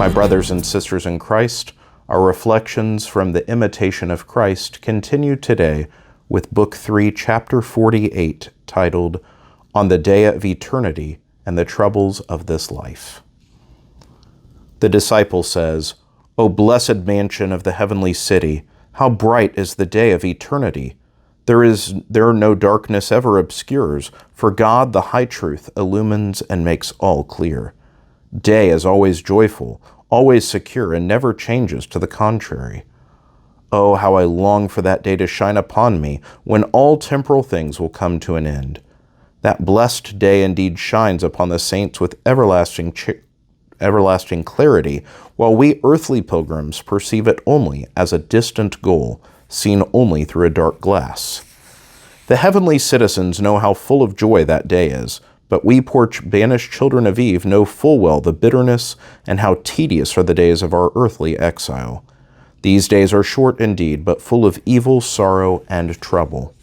My brothers and sisters in Christ, our reflections from the Imitation of Christ continue today with Book 3, Chapter 48, titled, On the Day of Eternity and the Troubles of This Life. The disciple says, O blessed mansion of the heavenly city, how bright is the day of eternity! There no darkness ever obscures, for God the high truth illumines and makes all clear. Day is always joyful, always secure, and never changes to the contrary. Oh, how I long for that day to shine upon me, when all temporal things will come to an end. That blessed day indeed shines upon the saints with everlasting clarity, while we earthly pilgrims perceive it only as a distant goal, seen only through a dark glass. The heavenly citizens know how full of joy that day is, but we poor banished children of Eve know full well the bitterness and how tedious are the days of our earthly exile. These days are short indeed, but full of evil, sorrow, and trouble.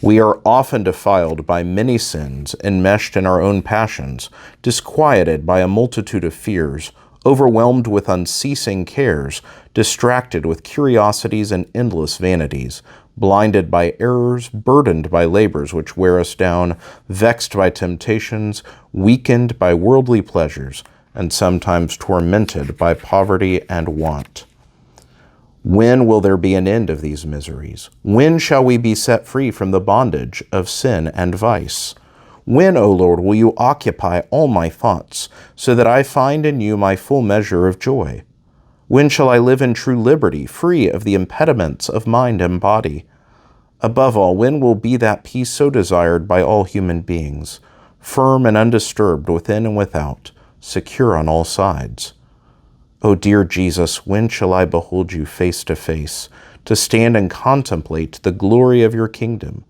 We are often defiled by many sins, enmeshed in our own passions, disquieted by a multitude of fears, overwhelmed with unceasing cares, distracted with curiosities and endless vanities, blinded by errors, burdened by labors which wear us down, vexed by temptations, weakened by worldly pleasures, and sometimes tormented by poverty and want. When will there be an end of these miseries? When shall we be set free from the bondage of sin and vice? When, O Lord, will you occupy all my thoughts, so that I find in you my full measure of joy? When shall I live in true liberty, free of the impediments of mind and body? Above all, when will be that peace so desired by all human beings, firm and undisturbed within and without, secure on all sides? O dear Jesus, when shall I behold you face to face, to stand and contemplate the glory of your kingdom?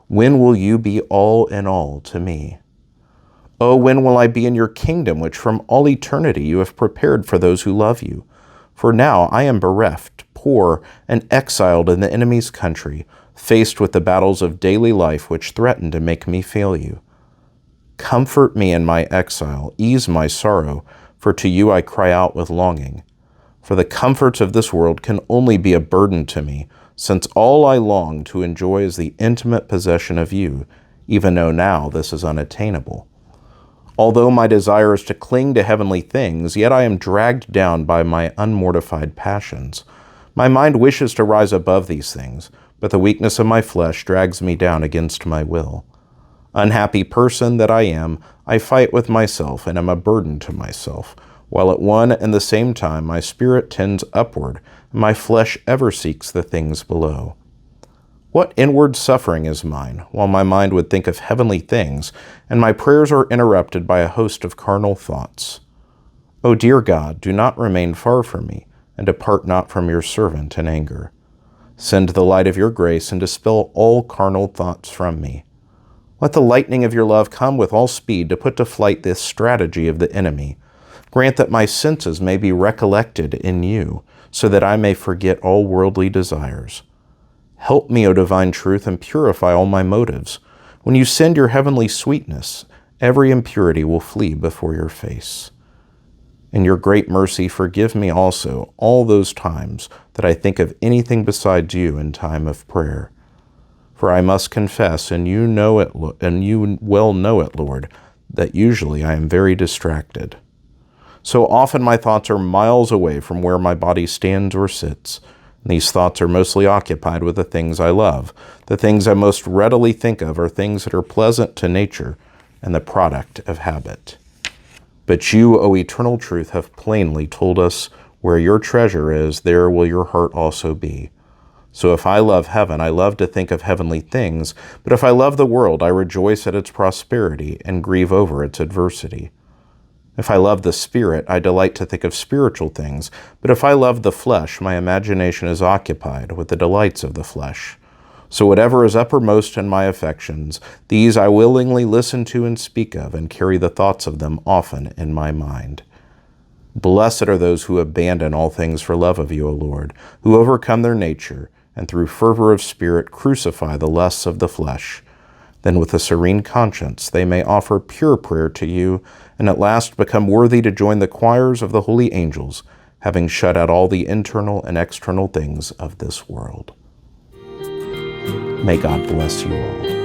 When will you be all in all to me? Oh, when will I be in your kingdom, which from all eternity you have prepared for those who love you? For now I am bereft, poor, and exiled in the enemy's country, faced with the battles of daily life which threaten to make me fail you. Comfort me in my exile, ease my sorrow, for to you I cry out with longing. For the comforts of this world can only be a burden to me, since all I long to enjoy is the intimate possession of you, even though now this is unattainable. Although my desire is to cling to heavenly things, yet I am dragged down by my unmortified passions. My mind wishes to rise above these things, but the weakness of my flesh drags me down against my will. Unhappy person that I am, I fight with myself and am a burden to myself, while at one and the same time my spirit tends upward, and my flesh ever seeks the things below. What inward suffering is mine, while my mind would think of heavenly things, and my prayers are interrupted by a host of carnal thoughts. O dear God, do not remain far from me, and depart not from your servant in anger. Send the light of your grace and dispel all carnal thoughts from me. Let the lightning of your love come with all speed to put to flight this strategy of the enemy. Grant that my senses may be recollected in you, so that I may forget all worldly desires. Help me, O divine truth, and purify all my motives. When you send your heavenly sweetness, every impurity will flee before your face. In your great mercy, forgive me also all those times that I think of anything besides you in time of prayer. For I must confess, and you well know it, Lord, that usually I am very distracted. So often my thoughts are miles away from where my body stands or sits. And these thoughts are mostly occupied with the things I love. The things I most readily think of are things that are pleasant to nature and the product of habit. But you, O eternal truth, have plainly told us, where your treasure is, there will your heart also be. So if I love heaven, I love to think of heavenly things, but if I love the world, I rejoice at its prosperity and grieve over its adversity. If I love the Spirit, I delight to think of spiritual things, but if I love the flesh, my imagination is occupied with the delights of the flesh. So whatever is uppermost in my affections, these I willingly listen to and speak of, and carry the thoughts of them often in my mind. Blessed are those who abandon all things for love of you, O Lord, who overcome their nature, and through fervor of spirit crucify the lusts of the flesh. Then with a serene conscience they may offer pure prayer to you, and at last become worthy to join the choirs of the holy angels, having shut out all the internal and external things of this world. May God bless you all.